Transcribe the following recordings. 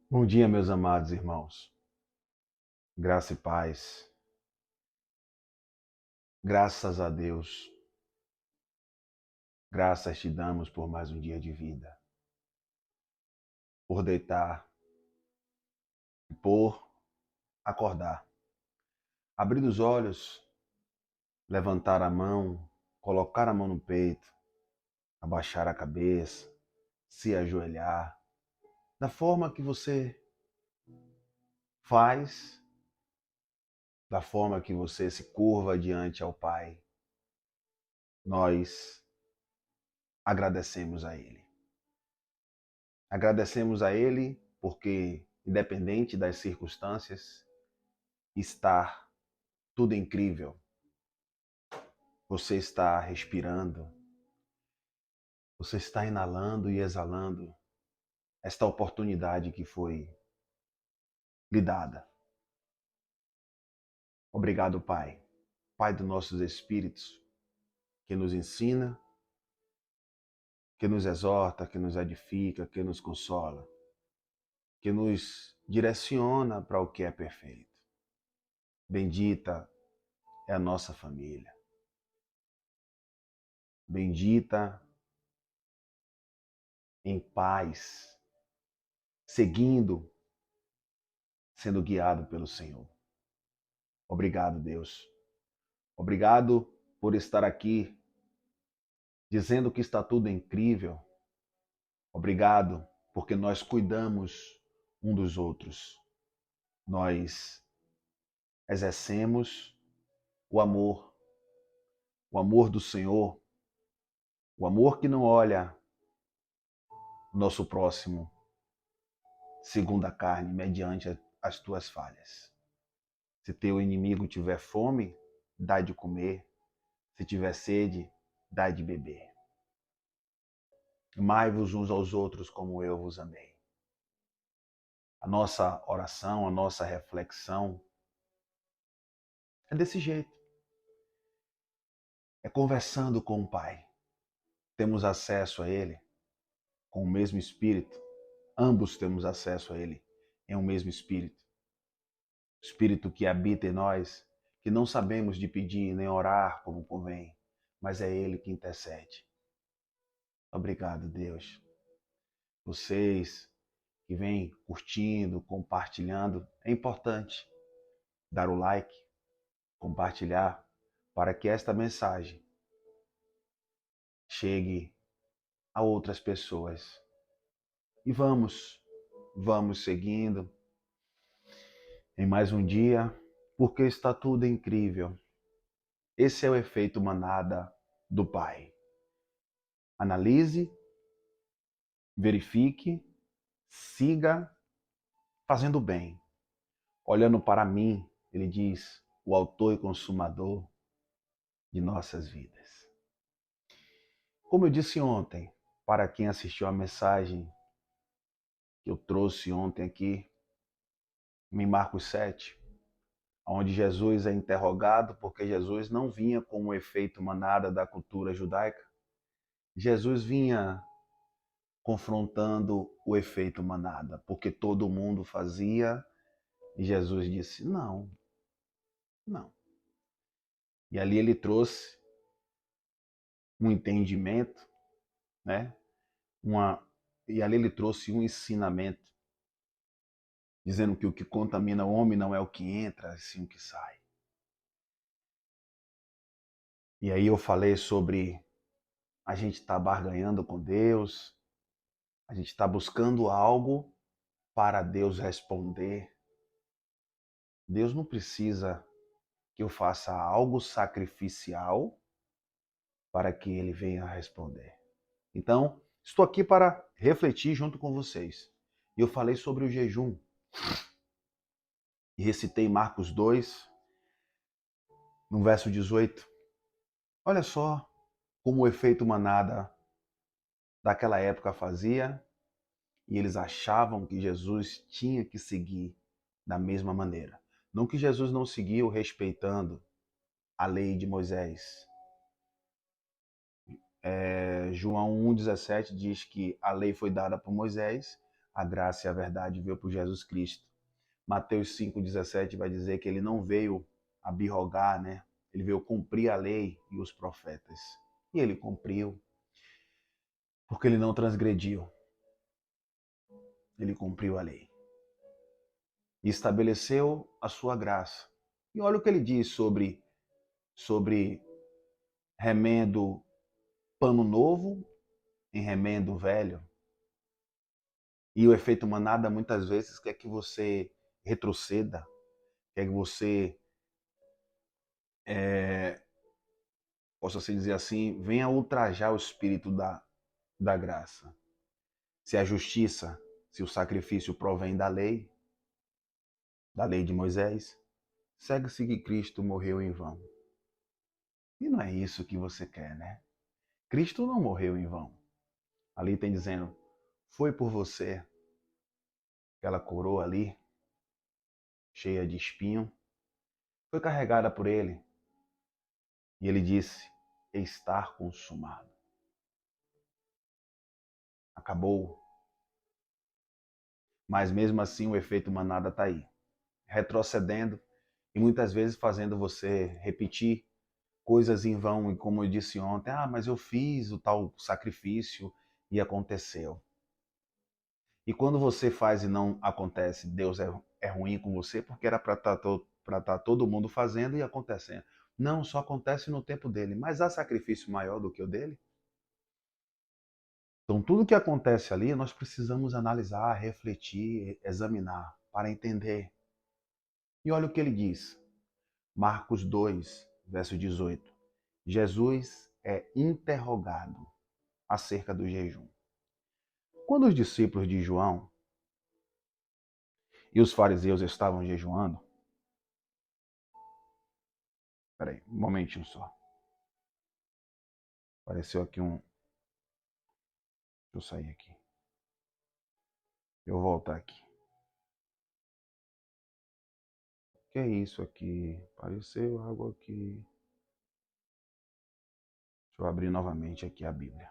Bom dia, meus amados irmãos. Graça e paz. Graças a Deus. Graças te damos por mais um dia de vida, por deitar e por acordar. Abrir os olhos, levantar a mão, colocar a mão no peito, abaixar a cabeça, se ajoelhar, da forma que você faz, da forma que você se curva diante ao Pai. Nós agradecemos a Ele. Agradecemos a Ele porque, independente das circunstâncias, está tudo incrível. Você está respirando, você está inalando e exalando esta oportunidade que foi lhe dada. Obrigado, Pai. Pai dos nossos espíritos, que nos ensina, que nos exorta, que nos edifica, que nos consola, que nos direciona para o que é perfeito. Bendita é a nossa família. Bendita em paz, seguindo, sendo guiado pelo Senhor. Obrigado, Deus. Obrigado por estar aqui dizendo que está tudo incrível. Obrigado porque nós cuidamos um dos outros. Nós exercemos o amor do Senhor, o amor que não olha o nosso próximo segundo a carne, mediante as tuas falhas. Se teu inimigo tiver fome, dá de comer. Se tiver sede, dá de beber. Amai-vos uns aos outros como eu vos amei. A nossa oração, a nossa reflexão é desse jeito. É conversando com o Pai. Temos acesso a Ele com o mesmo Espírito. Ambos temos acesso a Ele em um mesmo Espírito. Espírito que habita em nós, que não sabemos de pedir nem orar como convém, mas é Ele que intercede. Obrigado, Deus. Vocês que vêm curtindo, compartilhando, é importante dar o like, compartilhar, para que esta mensagem chegue a outras pessoas. E vamos seguindo em mais um dia, porque está tudo incrível. Esse é o efeito manada do Pai. Analise, verifique, siga fazendo bem. Olhando para mim, ele diz, o autor e consumador de nossas vidas. Como eu disse ontem, para quem assistiu a mensagem que eu trouxe ontem aqui, em Marcos 7, onde Jesus é interrogado, porque Jesus não vinha com o efeito manada da cultura judaica. Jesus vinha confrontando o efeito manada, porque todo mundo fazia, e Jesus disse: não, não. E ali ele trouxe um entendimento, né? E ali ele trouxe um ensinamento, dizendo que o que contamina o homem não é o que entra, sim o que sai. E aí eu falei sobre a gente estar barganhando com Deus, a gente está buscando algo para Deus responder. Deus não precisa que eu faça algo sacrificial para que Ele venha responder. Então, estou aqui para refletir junto com vocês. Eu falei sobre o jejum e recitei Marcos 2, no verso 18. Olha só como o efeito manada daquela época fazia, e eles achavam que Jesus tinha que seguir da mesma maneira. Não que Jesus não seguiu respeitando a lei de Moisés. João 1,17 diz que a lei foi dada por Moisés, a graça e a verdade veio por Jesus Cristo. Mateus 5,17 vai dizer que ele não veio abirrogar, né? Ele veio cumprir a lei e os profetas. E ele cumpriu, porque ele não transgrediu. Ele cumpriu a lei. E estabeleceu a sua graça. E olha o que ele diz sobre remendo pano novo em remendo velho. E o efeito manada muitas vezes quer que você retroceda, quer que você, possa se dizer assim, venha ultrajar o espírito da graça. Se a justiça, se o sacrifício provém da lei de Moisés, segue-se que Cristo morreu em vão. E não é isso que você quer, né? Cristo não morreu em vão. Ali tem dizendo, foi por você, aquela coroa ali, cheia de espinho, foi carregada por ele. E ele disse, está consumado. Acabou. Mas mesmo assim o efeito manada está aí, retrocedendo e muitas vezes fazendo você repetir coisas em vão. E como eu disse ontem, mas eu fiz o tal sacrifício e aconteceu. E quando você faz e não acontece, Deus é ruim com você, porque era para estar todo mundo fazendo e acontecendo. Não, só acontece no tempo dele. Mas há sacrifício maior do que o dele? Então, tudo que acontece ali, nós precisamos analisar, refletir, examinar, para entender. E olha o que ele diz. Marcos 2, verso 18. Jesus é interrogado acerca do jejum. Quando os discípulos de João e os fariseus estavam jejuando, peraí, um momentinho só. Apareceu aqui um... Deixa eu sair aqui. Eu vou voltar aqui. O que é isso aqui? Apareceu algo aqui. Deixa eu abrir novamente aqui a Bíblia.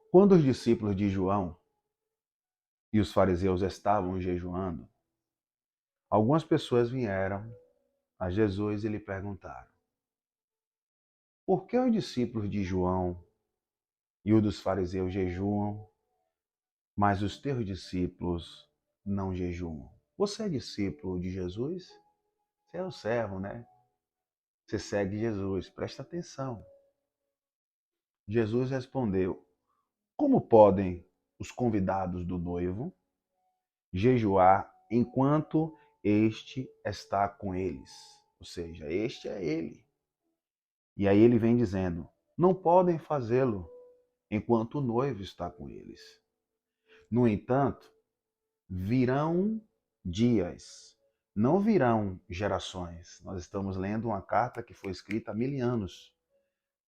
Quando os discípulos de João e os fariseus estavam jejuando, algumas pessoas vieram a Jesus e lhe perguntaram: por que os discípulos de João e os dos fariseus jejuam, mas os teus discípulos não jejuam? Você é discípulo de Jesus? Você é o servo, né? Você segue Jesus, presta atenção. Jesus respondeu: como podem os convidados do noivo jejuar enquanto este está com eles? Ou seja, este é ele. E aí ele vem dizendo, não podem fazê-lo enquanto o noivo está com eles. No entanto, virão dias, não virão gerações. Nós estamos lendo uma carta que foi escrita há 1000 anos.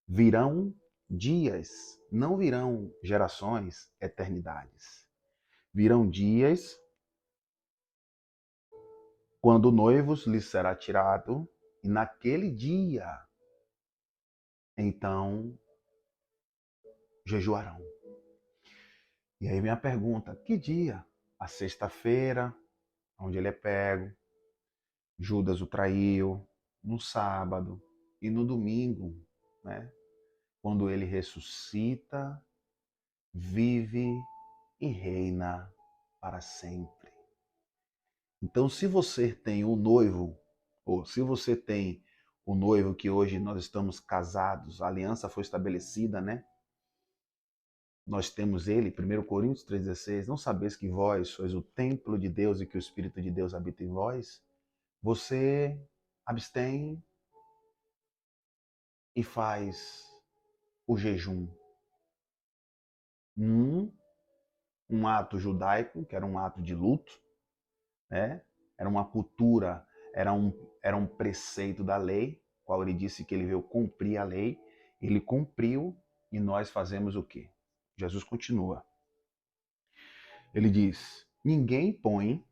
Virão dias, não virão gerações, eternidades. Virão dias quando o noivo lhes será tirado, e naquele dia, então, jejuarão. E aí vem a pergunta, que dia? A sexta-feira, onde ele é pego, Judas o traiu, no sábado e no domingo, né? Quando ele ressuscita, vive e reina para sempre. Então, se você tem um noivo, ou se você tem o noivo que hoje nós estamos casados, a aliança foi estabelecida, né? Nós temos ele, 1 Coríntios 3,16, não sabeis que vós sois o templo de Deus e que o Espírito de Deus habita em vós? Você abstém e faz o jejum. Um ato judaico, que era um ato de luto, né? Era uma cultura, era um preceito da lei, qual ele disse que ele veio cumprir a lei. Ele cumpriu e nós fazemos o quê? Jesus continua. Ele diz, ninguém põe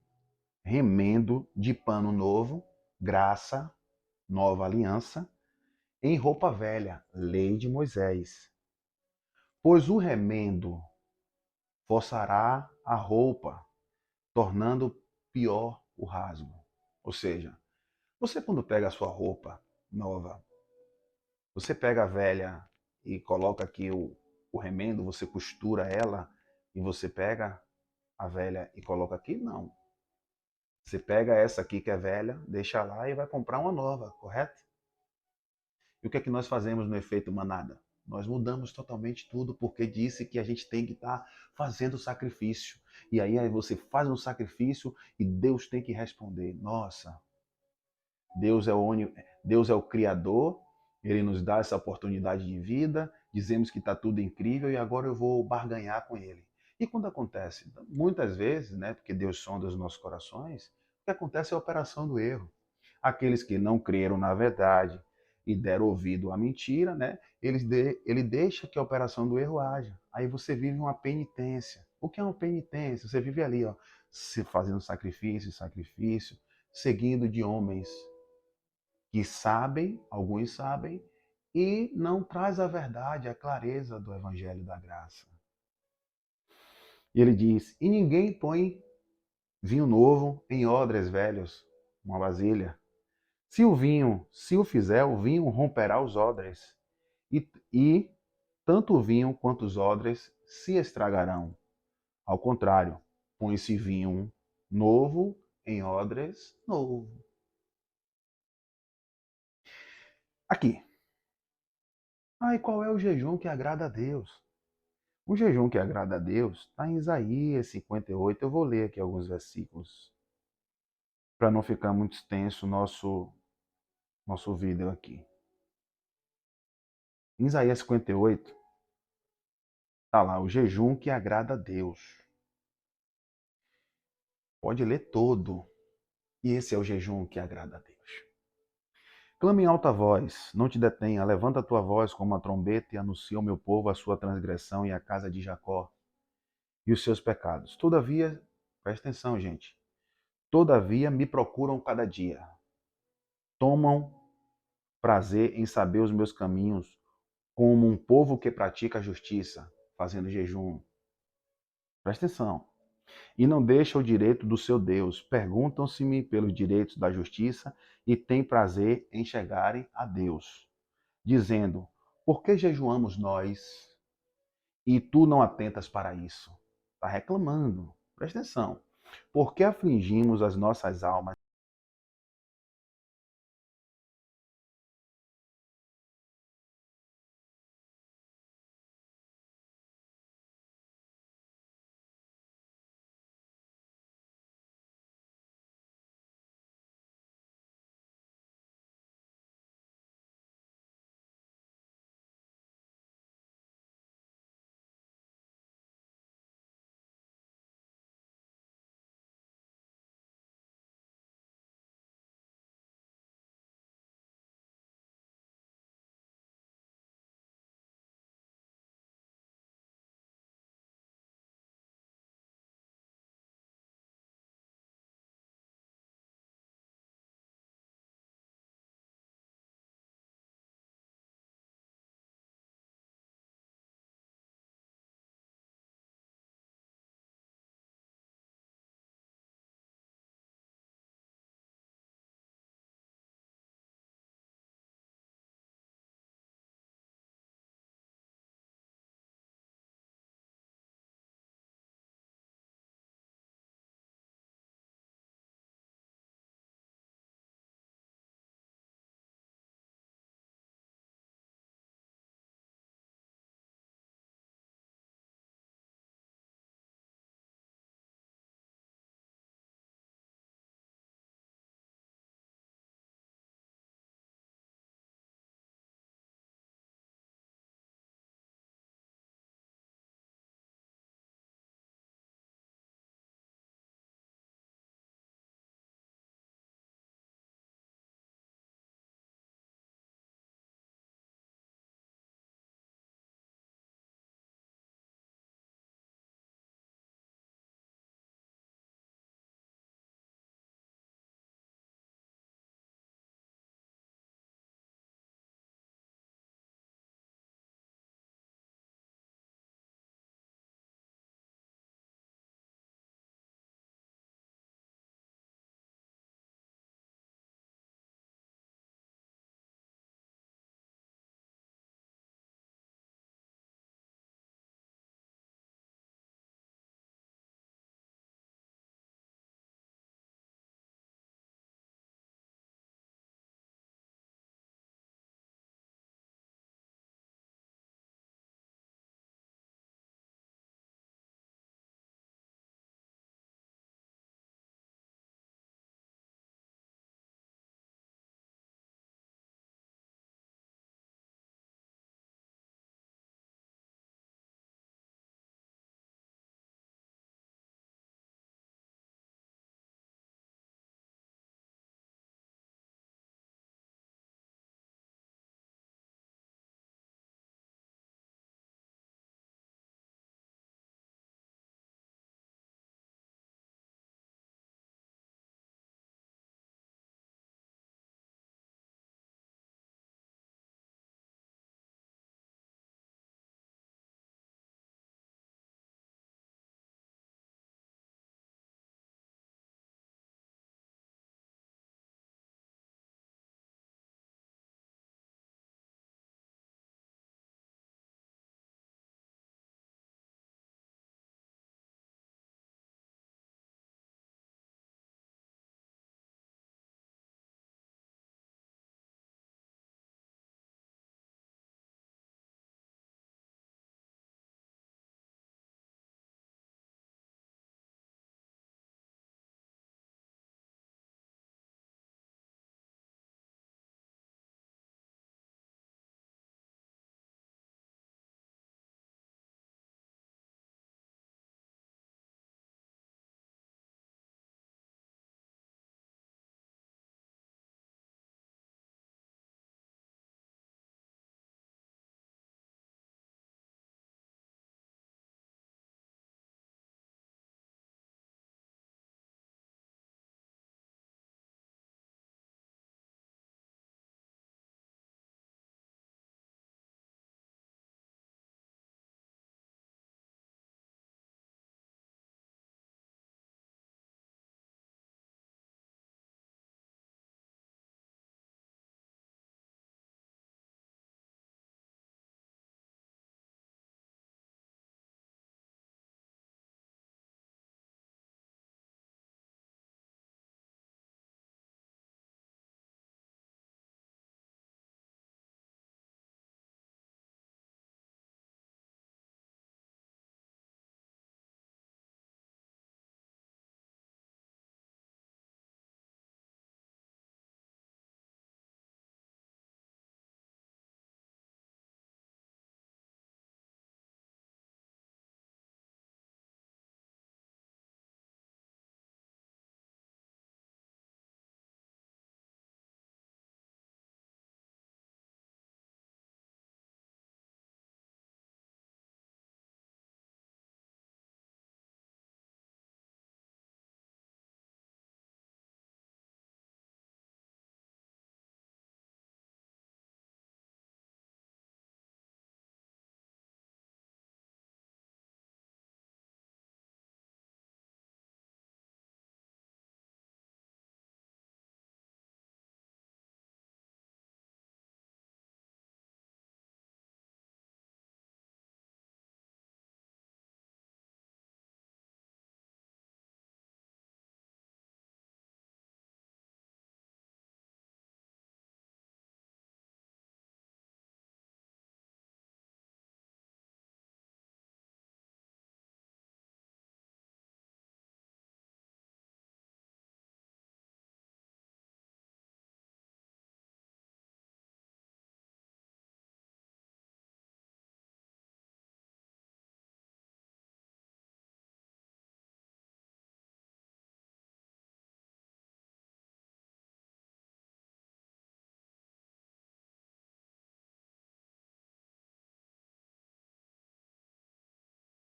remendo de pano novo, graça, nova aliança, em roupa velha, lei de Moisés. Pois o remendo forçará a roupa, tornando pior o rasgo. Ou seja, você quando pega a sua roupa nova, você pega a velha e coloca aqui o remendo, você costura ela e você pega a velha e coloca aqui? Não. Você pega essa aqui que é velha, deixa lá e vai comprar uma nova, correto? E o que é que nós fazemos no efeito manada? Nós mudamos totalmente tudo porque disse que a gente tem que estar fazendo sacrifício. E aí você faz um sacrifício e Deus tem que responder. Nossa, Deus é o Criador, Ele nos dá essa oportunidade de vida, dizemos que está tudo incrível e agora eu vou barganhar com Ele. E quando acontece? Muitas vezes, né, porque Deus sonda os nossos corações, o que acontece é a operação do erro. Aqueles que não creram na verdade e deram ouvido à mentira, né, ele deixa que a operação do erro haja. Aí você vive uma penitência. O que é uma penitência? Você vive ali, ó, se fazendo sacrifício, sacrifício, seguindo de homens que sabem, alguns sabem, e não traz a verdade, a clareza do evangelho da graça. E ele diz: "E ninguém põe vinho novo em odres velhos, uma vasilha. Se o fizer, o vinho romperá os odres, e tanto o vinho quanto os odres se estragarão. Ao contrário, põe-se vinho novo em odres novo." Aqui. E qual é o jejum que agrada a Deus? O jejum que agrada a Deus está em Isaías 58. Eu vou ler aqui alguns versículos para não ficar muito extenso o nosso vídeo aqui. Em Isaías 58, está lá, o jejum que agrada a Deus. Pode ler todo. E esse é o jejum que agrada a Deus. Clame em alta voz, não te detenha, levanta a tua voz como uma trombeta e anuncia ao meu povo a sua transgressão e a casa de Jacó e os seus pecados. Todavia, presta atenção, gente. Todavia me procuram cada dia. Tomam prazer em saber os meus caminhos, como um povo que pratica a justiça, fazendo jejum. Presta atenção. E não deixa o direito do seu Deus. Perguntam-se-me pelos direitos da justiça e têm prazer em chegarem a Deus, dizendo: por que jejuamos nós e tu não atentas para isso? Está reclamando. Presta atenção. Por que afligimos as nossas almas